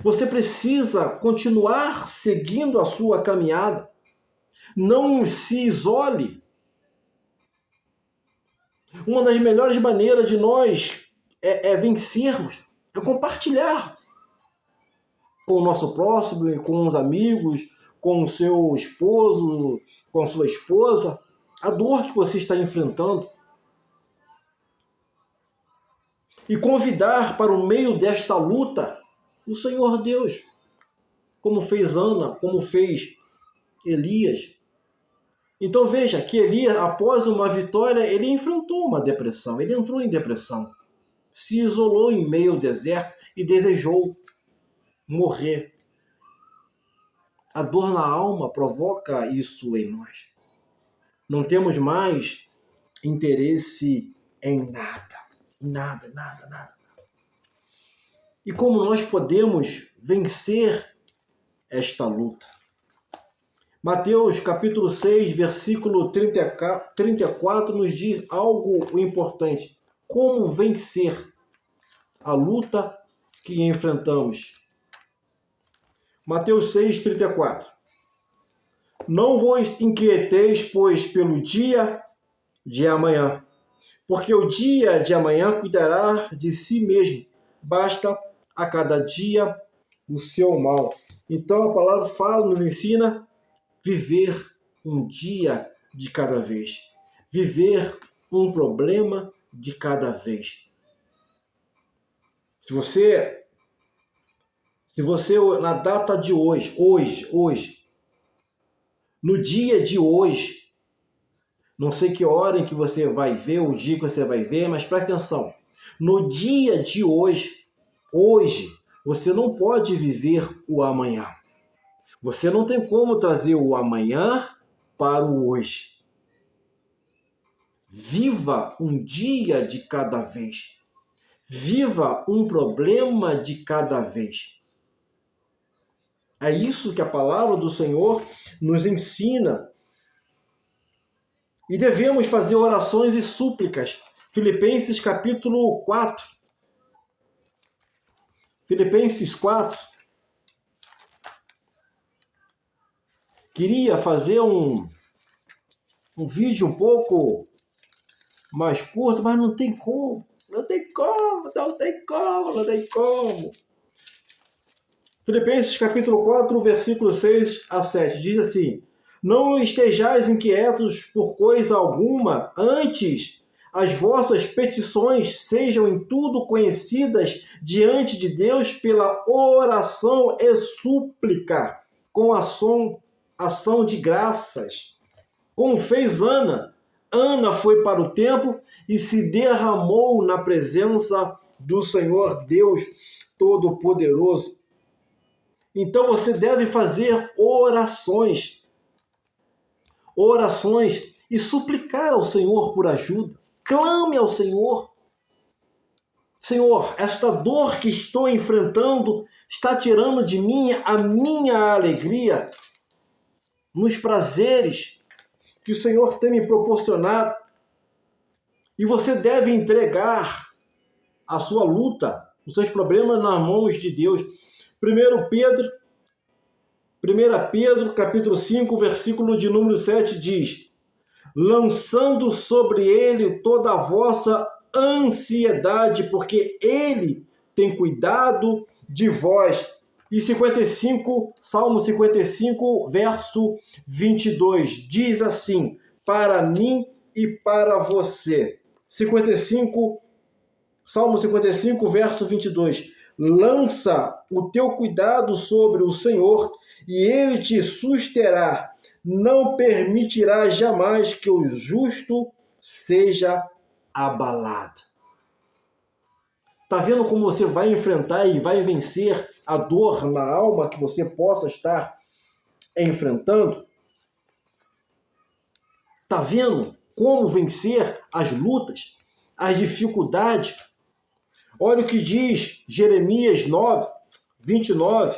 Você precisa continuar seguindo a sua caminhada. Não se isole. Uma das melhores maneiras de nós vencermos é compartilhar com o nosso próximo, com os amigos, com o seu esposo, com a sua esposa, a dor que você está enfrentando. E convidar para o meio desta luta o Senhor Deus, como fez Ana, como fez Elias. Então veja que Elias, após uma vitória, ele enfrentou uma depressão, ele entrou em depressão, se isolou em meio ao deserto e desejou morrer. A dor na alma provoca isso em nós. Não temos mais interesse em nada. Nada. E como nós podemos vencer esta luta? Mateus capítulo 6, versículo 34 nos diz algo importante. Como vencer a luta que enfrentamos? Mateus 6, 34. Não vos inquieteis, pois, pelo dia de amanhã, porque o dia de amanhã cuidará de si mesmo. Basta a cada dia o seu mal. Então a palavra nos ensina viver um dia de cada vez. Viver um problema de cada vez. Se você na data de hoje, no dia de hoje, não sei que hora em que você vai ver, o dia que você vai ver, mas presta atenção. No dia de hoje, você não pode viver o amanhã. Você não tem como trazer o amanhã para o hoje. Viva um dia de cada vez. Viva um problema de cada vez. É isso que a palavra do Senhor nos ensina. E devemos fazer orações e súplicas. Filipenses capítulo 4. Filipenses 4. Queria fazer um vídeo um pouco mais curto, mas não tem como. Filipenses capítulo 4, versículo 6 a 7, diz assim: Não estejais inquietos por coisa alguma, antes as vossas petições sejam em tudo conhecidas diante de Deus pela oração e súplica, com ação de graças. Como fez Ana. Ana foi para o templo e se derramou na presença do Senhor Deus Todo-Poderoso. Então você deve fazer orações e suplicar ao Senhor por ajuda, Clame ao Senhor. Senhor, esta dor que estou enfrentando está tirando de mim a minha alegria nos prazeres que o Senhor tem me proporcionado. E você deve entregar a sua luta, os seus problemas nas mãos de Deus. 1 Pedro, capítulo 5, versículo de número 7 diz: lançando sobre ele toda a vossa ansiedade, porque ele tem cuidado de vós. E Salmo 55, verso 22, diz assim: para mim e para você. Salmo 55, verso 22. Lança o teu cuidado sobre o Senhor e ele te susterá. Não permitirá jamais que o justo seja abalado. Está vendo como você vai enfrentar e vai vencer a dor na alma que você possa estar enfrentando? Está vendo como vencer as lutas, as dificuldades? Olha o que diz Jeremias 9, 29.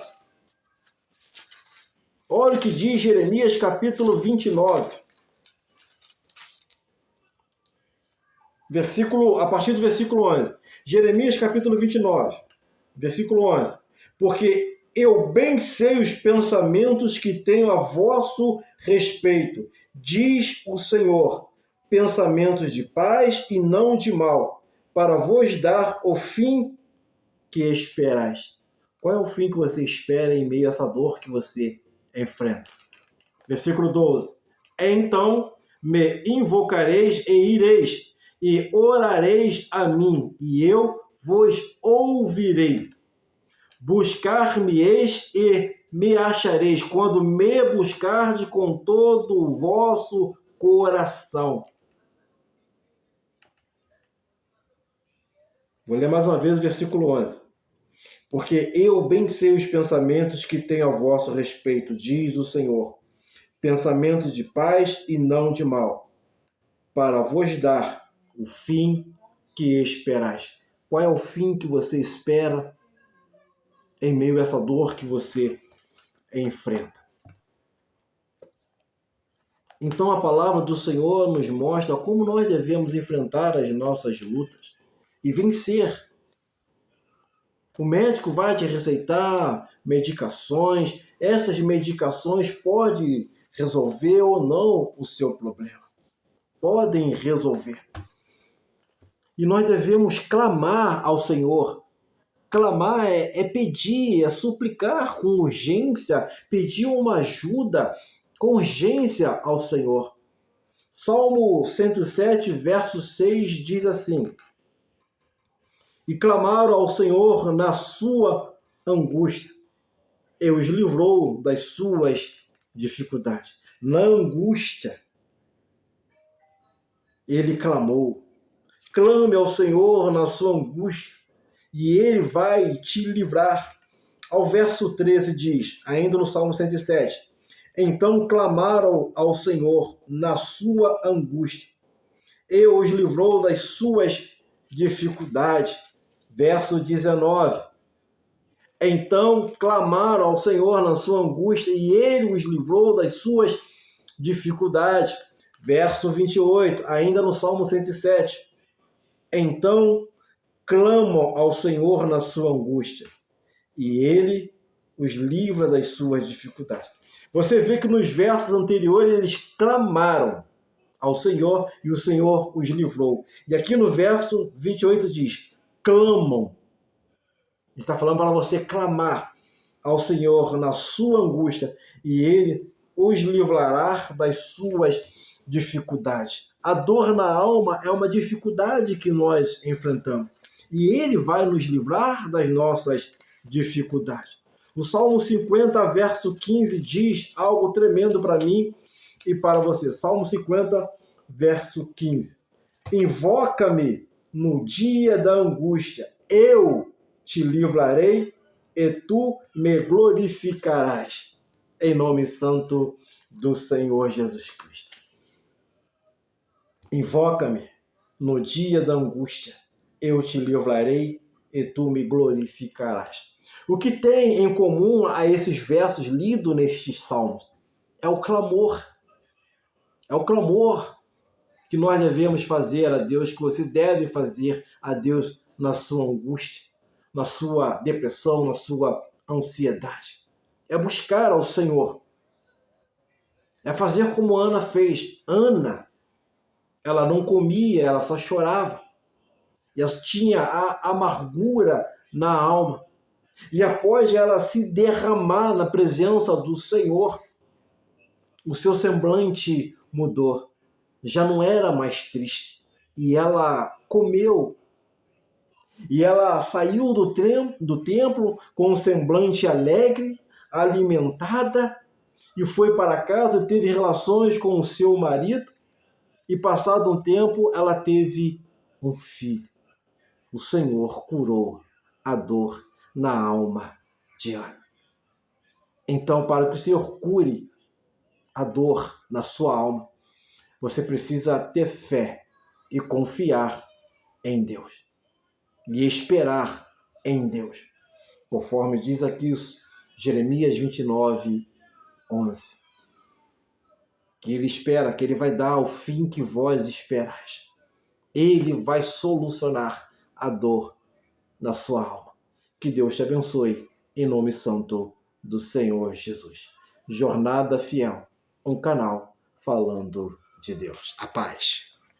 Olha o que diz Jeremias capítulo 29. A partir do versículo 11. Jeremias capítulo 29, versículo 11. Porque eu bem sei os pensamentos que tenho a vosso respeito, diz o Senhor, pensamentos de paz e não de mal, para vos dar o fim que esperais. Qual é o fim que você espera em meio a essa dor que você enfrenta? Versículo 12. Então me invocareis e ireis, e orareis a mim, e eu vos ouvirei. Buscar-me-eis e me achareis, quando me buscardes com todo o vosso coração. Vou ler mais uma vez o versículo 11. Porque eu bem sei os pensamentos que tenho a vosso respeito, diz o Senhor, pensamentos de paz e não de mal, para vos dar o fim que esperais. Qual é o fim que você espera em meio a essa dor que você enfrenta? Então a palavra do Senhor nos mostra como nós devemos enfrentar as nossas lutas e vencer. O médico vai te receitar medicações. Essas medicações podem resolver ou não o seu problema. Podem resolver. E nós devemos clamar ao Senhor. Clamar é pedir, é suplicar com urgência, pedir uma ajuda com urgência ao Senhor. Salmo 107, verso 6 diz assim: e clamaram ao Senhor na sua angústia, e os livrou das suas dificuldades. Na angústia, ele clamou. Clame ao Senhor na sua angústia, e ele vai te livrar. Ao verso 13 diz, ainda no Salmo 107, então clamaram ao Senhor na sua angústia, e os livrou das suas dificuldades. Verso 19, então clamaram ao Senhor na sua angústia, e ele os livrou das suas dificuldades. Verso 28, ainda no Salmo 107, então clamam ao Senhor na sua angústia, e ele os livra das suas dificuldades. Você vê que nos versos anteriores eles clamaram ao Senhor e o Senhor os livrou. E aqui no verso 28 diz, clamam. Ele está falando para você clamar ao Senhor na sua angústia e ele os livrará das suas dificuldades. A dor na alma é uma dificuldade que nós enfrentamos. E ele vai nos livrar das nossas dificuldades. O Salmo 50, verso 15 diz algo tremendo para mim e para você. Salmo 50, verso 15. Invoca-me no dia da angústia, eu te livrarei e tu me glorificarás. Em nome santo do Senhor Jesus Cristo. Invoca-me No dia da angústia, eu te livrarei e tu me glorificarás. O que tem em comum a esses versos lidos nestes salmos? É o clamor. É o clamor que nós devemos fazer a Deus, que você deve fazer a Deus na sua angústia, na sua depressão, na sua ansiedade. É buscar ao Senhor. É fazer como Ana fez. Ana, ela não comia, ela só chorava. E ela tinha a amargura na alma. E após ela se derramar na presença do Senhor, o seu semblante mudou. Já não era mais triste. E ela comeu. E ela saiu do templo com um semblante alegre, alimentada, e foi para casa, teve relações com o seu marido, e passado um tempo ela teve um filho. O Senhor curou a dor na alma de Ana. Então, para que o Senhor cure a dor na sua alma, você precisa ter fé e confiar em Deus. E esperar em Deus. Conforme diz aqui Jeremias 29, 11. Que ele espera, que ele vai dar o fim que vós esperais. Ele vai solucionar a dor da sua alma. Que Deus te abençoe, em nome santo do Senhor Jesus. Jornada Fiel, um canal falando de Deus. A paz.